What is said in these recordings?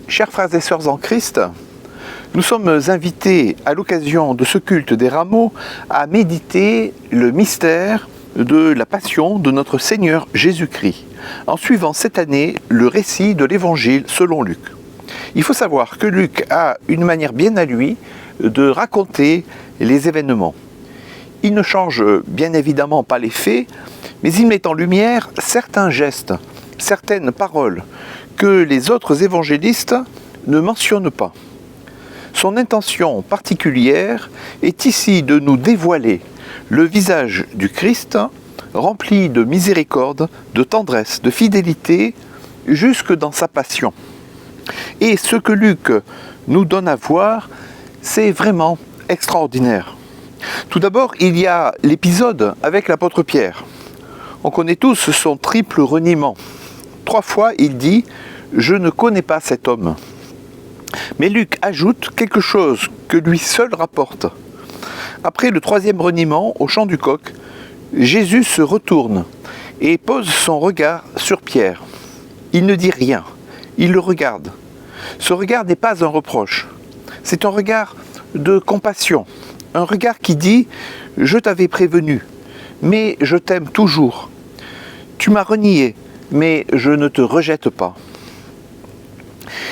Chers frères et sœurs en Christ, nous sommes invités à l'occasion de ce culte des rameaux à méditer le mystère de la passion de notre Seigneur Jésus-Christ, en suivant cette année le récit de l'Évangile selon Luc. Il faut savoir que Luc a une manière bien à lui de raconter les événements. Il ne change bien évidemment pas les faits, mais il met en lumière certains gestes, certaines paroles que les autres évangélistes ne mentionnent pas. Son intention particulière est ici de nous dévoiler le visage du Christ rempli de miséricorde, de tendresse, de fidélité, jusque dans sa passion. Et ce que Luc nous donne à voir, c'est vraiment extraordinaire. Tout d'abord, il y a l'épisode avec l'apôtre Pierre. On connaît tous son triple reniement. 3 fois, il dit « Je ne connais pas cet homme ». Mais Luc ajoute quelque chose que lui seul rapporte. Après le 3e reniement, au chant du coq, Jésus se retourne et pose son regard sur Pierre. Il ne dit rien, il le regarde. Ce regard n'est pas un reproche, c'est un regard de compassion, un regard qui dit « Je t'avais prévenu, mais je t'aime toujours. Tu m'as renié, mais je ne te rejette pas. »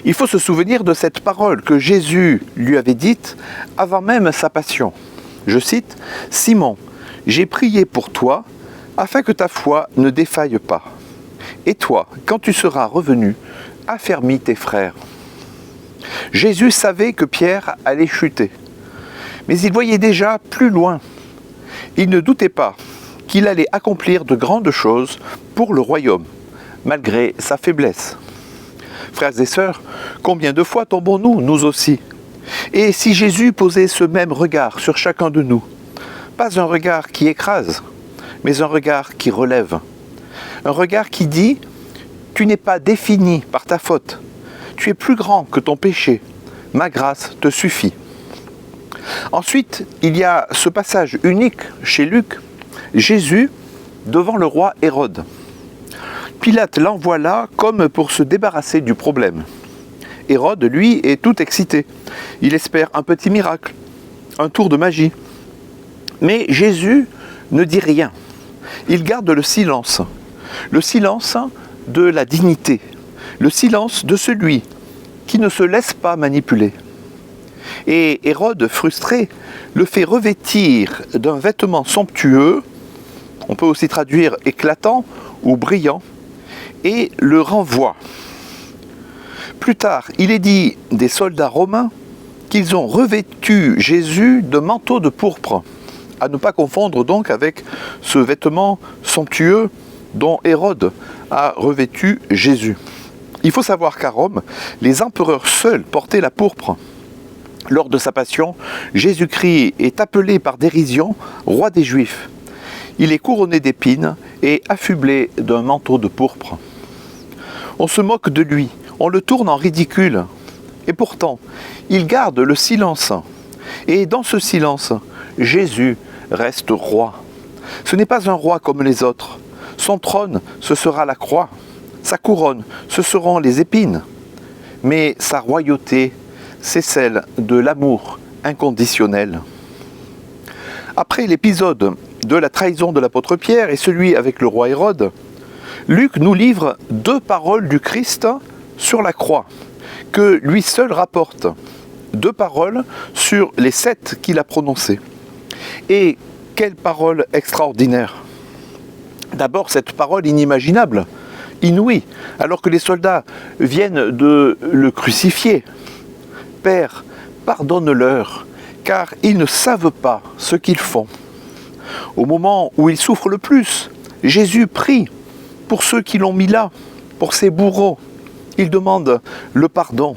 Il faut se souvenir de cette parole que Jésus lui avait dite avant même sa passion. Je cite « Simon, j'ai prié pour toi afin que ta foi ne défaille pas. Et toi, quand tu seras revenu, affermis tes frères. » Jésus savait que Pierre allait chuter, mais il voyait déjà plus loin. Il ne doutait pas qu'il allait accomplir de grandes choses pour le royaume, malgré sa faiblesse. Frères et sœurs, combien de fois tombons-nous, nous aussi? Et si Jésus posait ce même regard sur chacun de nous, pas un regard qui écrase, mais un regard qui relève, un regard qui dit « Tu n'es pas défini par ta faute, tu es plus grand que ton péché, ma grâce te suffit. » Ensuite, il y a ce passage unique chez Luc, Jésus devant le roi Hérode. Pilate l'envoie là comme pour se débarrasser du problème. Hérode, lui, est tout excité. Il espère un petit miracle, un tour de magie. Mais Jésus ne dit rien. Il garde le silence de la dignité, le silence de celui qui ne se laisse pas manipuler. Et Hérode, frustré, le fait revêtir d'un vêtement somptueux, on peut aussi traduire éclatant ou brillant, et le renvoie. Plus tard, il est dit des soldats romains qu'ils ont revêtu Jésus de manteau de pourpre, à ne pas confondre donc avec ce vêtement somptueux dont Hérode a revêtu Jésus. Il faut savoir qu'à Rome, les empereurs seuls portaient la pourpre. Lors de sa passion, Jésus-Christ est appelé par dérision roi des Juifs. Il est couronné d'épines et affublé d'un manteau de pourpre. On se moque de lui, on le tourne en ridicule. Et pourtant, il garde le silence. Et dans ce silence, Jésus reste roi. Ce n'est pas un roi comme les autres. Son trône, ce sera la croix. Sa couronne, ce seront les épines. Mais sa royauté, c'est celle de l'amour inconditionnel. Après l'épisode de la trahison de l'apôtre Pierre et celui avec le roi Hérode, Luc nous livre 2 paroles du Christ sur la croix, que lui seul rapporte. 2 paroles sur les 7 qu'il a prononcées. Et quelle parole extraordinaire! D'abord, cette parole inimaginable, inouïe, alors que les soldats viennent de le crucifier. « Père, pardonne-leur, car ils ne savent pas ce qu'ils font. » Au moment où ils souffrent le plus, Jésus prie pour ceux qui l'ont mis là, pour ses bourreaux. Il demande le pardon.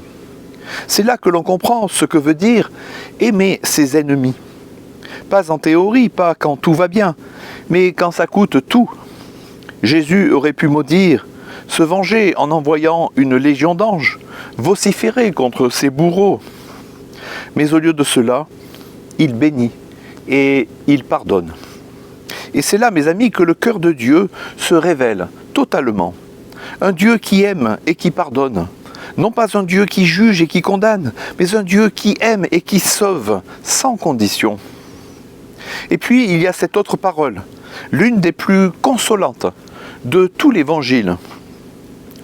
C'est là que l'on comprend ce que veut dire aimer ses ennemis. Pas en théorie, pas quand tout va bien, mais quand ça coûte tout. Jésus aurait pu maudire, se venger en envoyant une légion d'anges, vociférer contre ses bourreaux. Mais au lieu de cela, il bénit et il pardonne. Et c'est là, mes amis, que le cœur de Dieu se révèle totalement. Un Dieu qui aime et qui pardonne, Non pas un Dieu qui juge et qui condamne, mais un Dieu qui aime et qui sauve sans condition. Et puis il y a cette autre parole, l'une des plus consolantes de tout l'Évangile.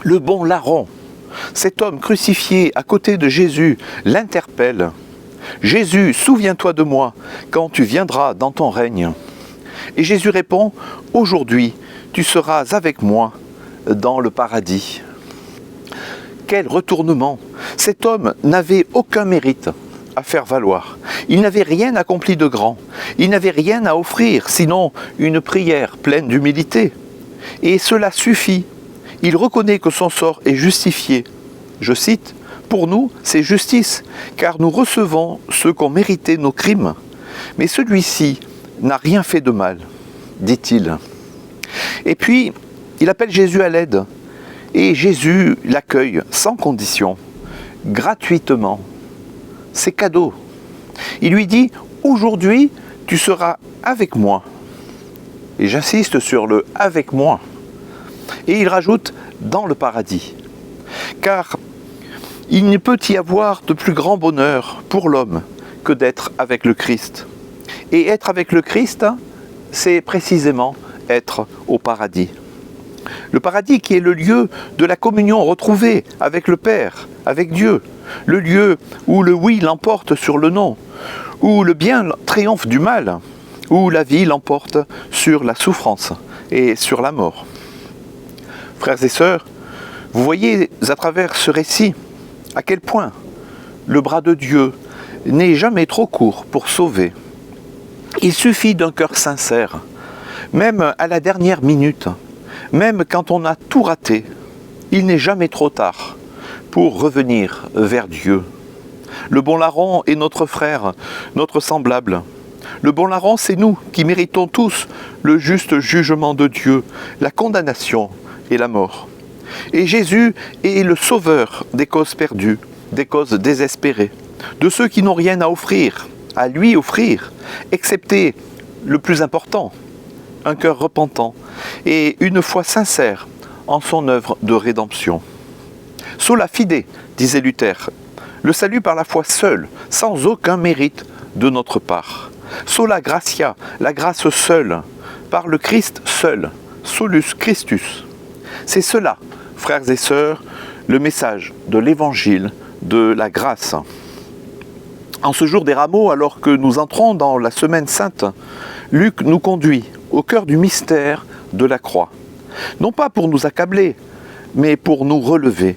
Le bon larron, cet homme crucifié à côté de Jésus, l'interpelle. « Jésus, souviens-toi de moi quand tu viendras dans ton règne. » Et Jésus répond, « Aujourd'hui, tu seras avec moi dans le paradis. » Quel retournement! Cet homme n'avait aucun mérite à faire valoir. Il n'avait rien accompli de grand. Il n'avait rien à offrir, sinon une prière pleine d'humilité. Et cela suffit. Il reconnaît que son sort est justifié. Je cite, « Pour nous, c'est justice, car nous recevons ce qu'ont mérité nos crimes. Mais celui-ci n'a rien fait de mal, dit-il. » Et puis, il appelle Jésus à l'aide. Et Jésus l'accueille sans condition, gratuitement. C'est cadeau. Il lui dit, « Aujourd'hui, tu seras avec moi. » Et j'insiste sur le « avec moi ». Et il rajoute « dans le paradis ». Car il ne peut y avoir de plus grand bonheur pour l'homme que d'être avec le Christ. Et être avec le Christ, c'est précisément être au paradis. Le paradis qui est le lieu de la communion retrouvée avec le Père, avec Dieu. Le lieu où le oui l'emporte sur le non, où le bien triomphe du mal, où la vie l'emporte sur la souffrance et sur la mort. Frères et sœurs, vous voyez à travers ce récit à quel point le bras de Dieu n'est jamais trop court pour sauver. Il suffit d'un cœur sincère, même à la dernière minute, même quand on a tout raté, il n'est jamais trop tard pour revenir vers Dieu. Le bon larron est notre frère, notre semblable. Le bon larron, c'est nous qui méritons tous le juste jugement de Dieu, la condamnation et la mort. Et Jésus est le sauveur des causes perdues, des causes désespérées, de ceux qui n'ont rien à offrir, à lui offrir, excepté le plus important, un cœur repentant et une foi sincère en son œuvre de rédemption. Sola fide, disait Luther, le salut par la foi seule, sans aucun mérite de notre part. Sola gratia, la grâce seule, par le Christ seul, solus Christus. C'est cela, frères et sœurs, le message de l'évangile de la grâce. En ce jour des rameaux, alors que nous entrons dans la semaine sainte, Luc nous conduit au cœur du mystère de la croix. Non pas pour nous accabler, mais pour nous relever.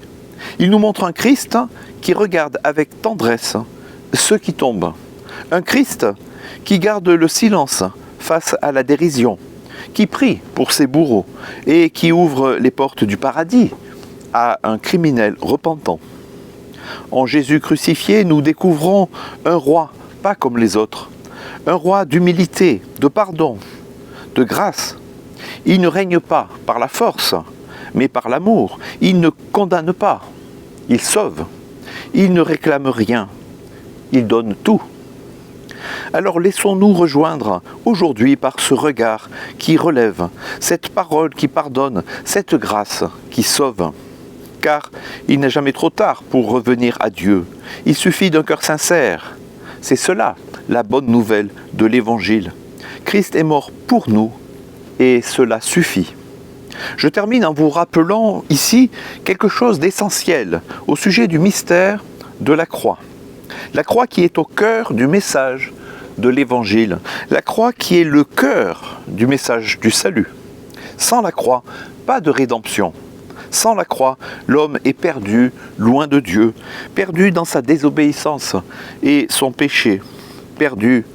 Il nous montre un Christ qui regarde avec tendresse ceux qui tombent. Un Christ qui garde le silence face à la dérision, qui prie pour ses bourreaux et qui ouvre les portes du paradis à un criminel repentant. En Jésus crucifié, nous découvrons un roi pas comme les autres, un roi d'humilité, de pardon, de grâce. Il ne règne pas par la force, mais par l'amour. Il ne condamne pas, il sauve. Il ne réclame rien, il donne tout. Alors laissons-nous rejoindre aujourd'hui par ce regard qui relève, cette parole qui pardonne, cette grâce qui sauve. Car il n'est jamais trop tard pour revenir à Dieu. Il suffit d'un cœur sincère. C'est cela, la bonne nouvelle de l'Évangile. Christ est mort pour nous et cela suffit. Je termine en vous rappelant ici quelque chose d'essentiel au sujet du mystère de la croix. La croix qui est au cœur du message de l'Évangile. La croix qui est le cœur du message du salut. Sans la croix, pas de rédemption. Sans la croix, l'homme est perdu, loin de Dieu, perdu dans sa désobéissance et son péché, perdu,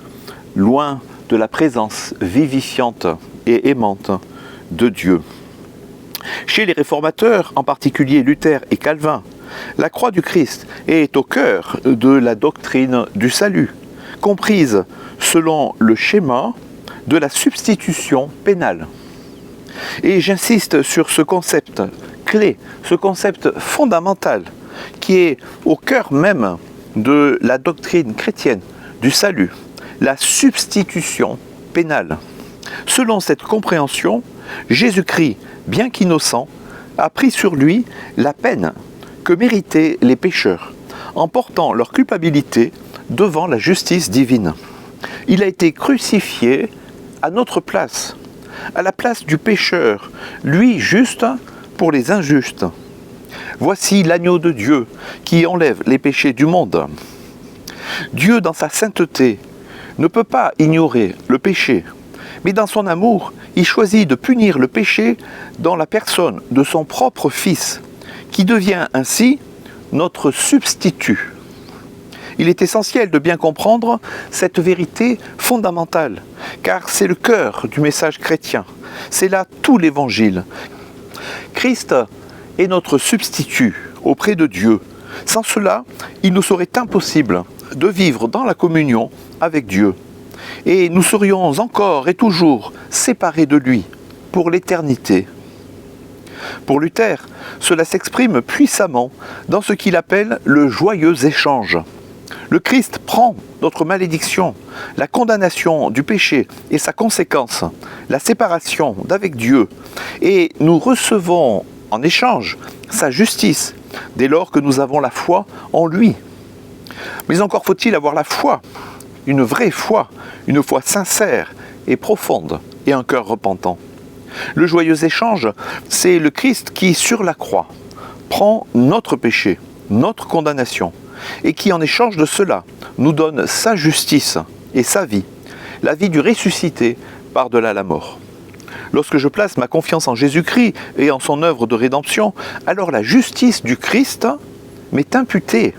loin de la présence vivifiante et aimante de Dieu. Chez les réformateurs, en particulier Luther et Calvin, la croix du Christ est au cœur de la doctrine du salut, comprise selon le schéma de la substitution pénale. Et j'insiste sur ce concept clé, ce concept fondamental qui est au cœur même de la doctrine chrétienne du salut, la substitution pénale. Selon cette compréhension, Jésus-Christ, bien qu'innocent, a pris sur lui la peine que méritaient les pécheurs, en portant leur culpabilité devant la justice divine. Il a été crucifié à notre place, à la place du pécheur, lui juste pour les injustes. Voici l'agneau de Dieu qui enlève les péchés du monde. Dieu, dans sa sainteté, ne peut pas ignorer le péché, mais dans son amour, il choisit de punir le péché dans la personne de son propre Fils, qui devient ainsi notre substitut. Il est essentiel de bien comprendre cette vérité fondamentale, car c'est le cœur du message chrétien. C'est là tout l'Évangile. Christ est notre substitut auprès de Dieu. Sans cela, il nous serait impossible de vivre dans la communion avec Dieu. Et nous serions encore et toujours séparés de lui pour l'éternité. Pour Luther, cela s'exprime puissamment dans ce qu'il appelle le joyeux échange. Le Christ prend notre malédiction, la condamnation du péché et sa conséquence, la séparation d'avec Dieu, et nous recevons en échange sa justice, dès lors que nous avons la foi en lui. Mais encore faut-il avoir la foi, une vraie foi, une foi sincère et profonde, et un cœur repentant. Le joyeux échange, c'est le Christ qui, sur la croix, prend notre péché, notre condamnation, et qui, en échange de cela, nous donne sa justice et sa vie, la vie du ressuscité par-delà la mort. Lorsque je place ma confiance en Jésus-Christ et en son œuvre de rédemption, alors la justice du Christ m'est imputée.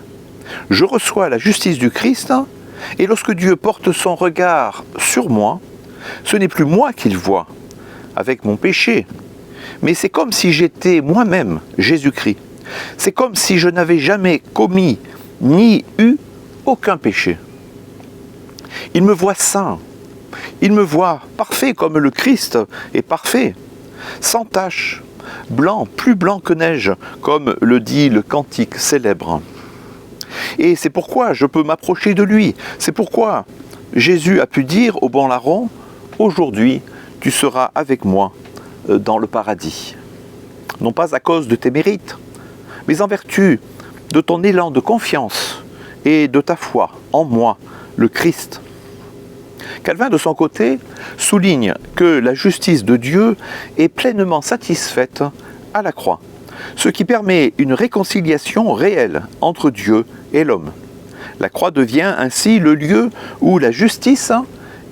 Je reçois la justice du Christ, et lorsque Dieu porte son regard sur moi, ce n'est plus moi qu'il voit, avec mon péché, mais c'est comme si j'étais moi-même Jésus-Christ. C'est comme si je n'avais jamais commis ni eu aucun péché. Il me voit saint, il me voit parfait comme le Christ est parfait, sans tache, blanc, plus blanc que neige, comme le dit le cantique célèbre. Et c'est pourquoi je peux m'approcher de lui, c'est pourquoi Jésus a pu dire au bon larron, « Aujourd'hui, tu seras avec moi dans le paradis. » Non pas à cause de tes mérites, mais en vertu de ton élan de confiance et de ta foi en moi, le Christ. Calvin, de son côté, souligne que la justice de Dieu est pleinement satisfaite à la croix, ce qui permet une réconciliation réelle entre Dieu et l'homme. La croix devient ainsi le lieu où la justice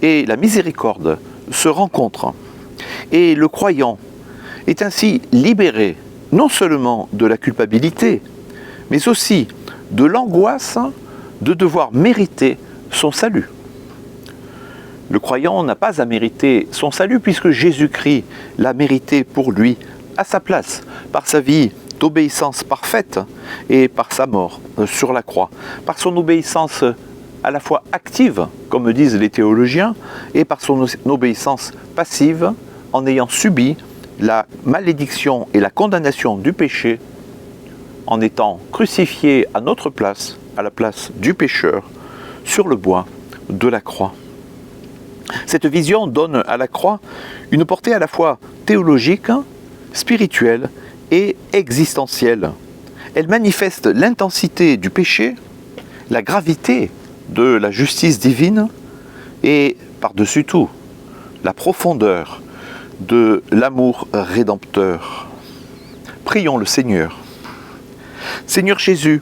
et la miséricorde se rencontrent. Et le croyant est ainsi libéré non seulement de la culpabilité, mais aussi de l'angoisse de devoir mériter son salut. Le croyant n'a pas à mériter son salut puisque Jésus-Christ l'a mérité pour lui à sa place, par sa vie d'obéissance parfaite et par sa mort sur la croix, par son obéissance à la fois active, comme disent les théologiens, et par son obéissance passive en ayant subi la malédiction et la condamnation du péché, en étant crucifié à notre place, à la place du pécheur, sur le bois de la croix. Cette vision donne à la croix une portée à la fois théologique, spirituelle et existentielle. Elle manifeste l'intensité du péché, la gravité de la justice divine et, par-dessus tout, la profondeur de l'amour rédempteur. Prions le Seigneur. Seigneur Jésus,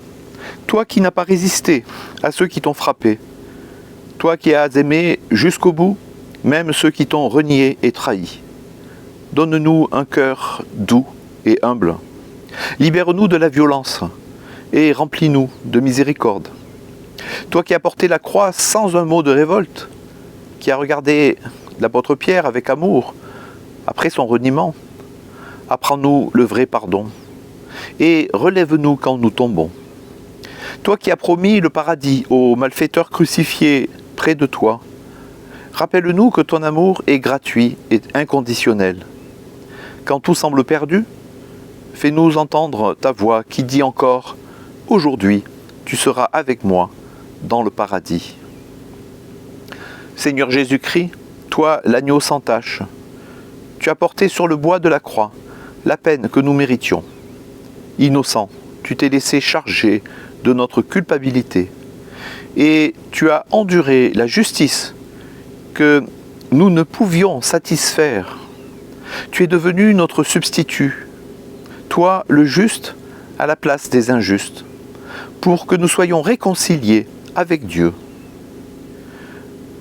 toi qui n'as pas résisté à ceux qui t'ont frappé, toi qui as aimé jusqu'au bout, même ceux qui t'ont renié et trahi, donne-nous un cœur doux et humble. Libère-nous de la violence et remplis-nous de miséricorde. Toi qui as porté la croix sans un mot de révolte, qui as regardé l'apôtre Pierre avec amour après son reniement, apprends-nous le vrai pardon et relève-nous quand nous tombons. Toi qui as promis le paradis aux malfaiteurs crucifiés près de toi, rappelle-nous que ton amour est gratuit et inconditionnel. Quand tout semble perdu, fais-nous entendre ta voix qui dit encore « Aujourd'hui, tu seras avec moi dans le paradis. » Seigneur Jésus-Christ, toi l'agneau sans tache, tu as porté sur le bois de la croix la peine que nous méritions. Innocent, tu t'es laissé charger de notre culpabilité et tu as enduré la justice que nous ne pouvions satisfaire. Tu es devenu notre substitut, toi le juste à la place des injustes, pour que nous soyons réconciliés avec Dieu.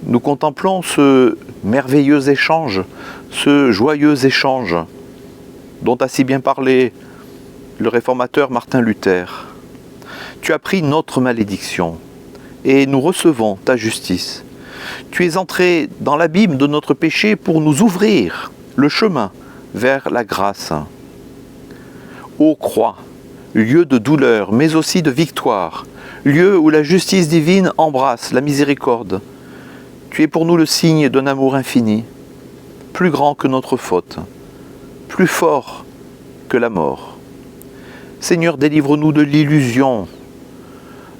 Nous contemplons ce merveilleux échange, ce joyeux échange dont a si bien parlé le réformateur Martin Luther. Tu as pris notre malédiction et nous recevons ta justice. Tu es entré dans l'abîme de notre péché pour nous ouvrir le chemin vers la grâce. Ô croix, lieu de douleur mais aussi de victoire, lieu où la justice divine embrasse la miséricorde, tu es pour nous le signe d'un amour infini, plus grand que notre faute, plus fort que la mort. Seigneur, délivre-nous de l'illusion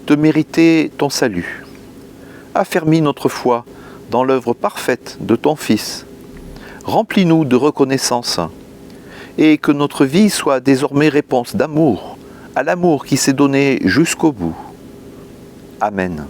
de mériter ton salut. Affermis notre foi dans l'œuvre parfaite de ton Fils. Remplis-nous de reconnaissance et que notre vie soit désormais réponse d'amour à l'amour qui s'est donné jusqu'au bout. Amen.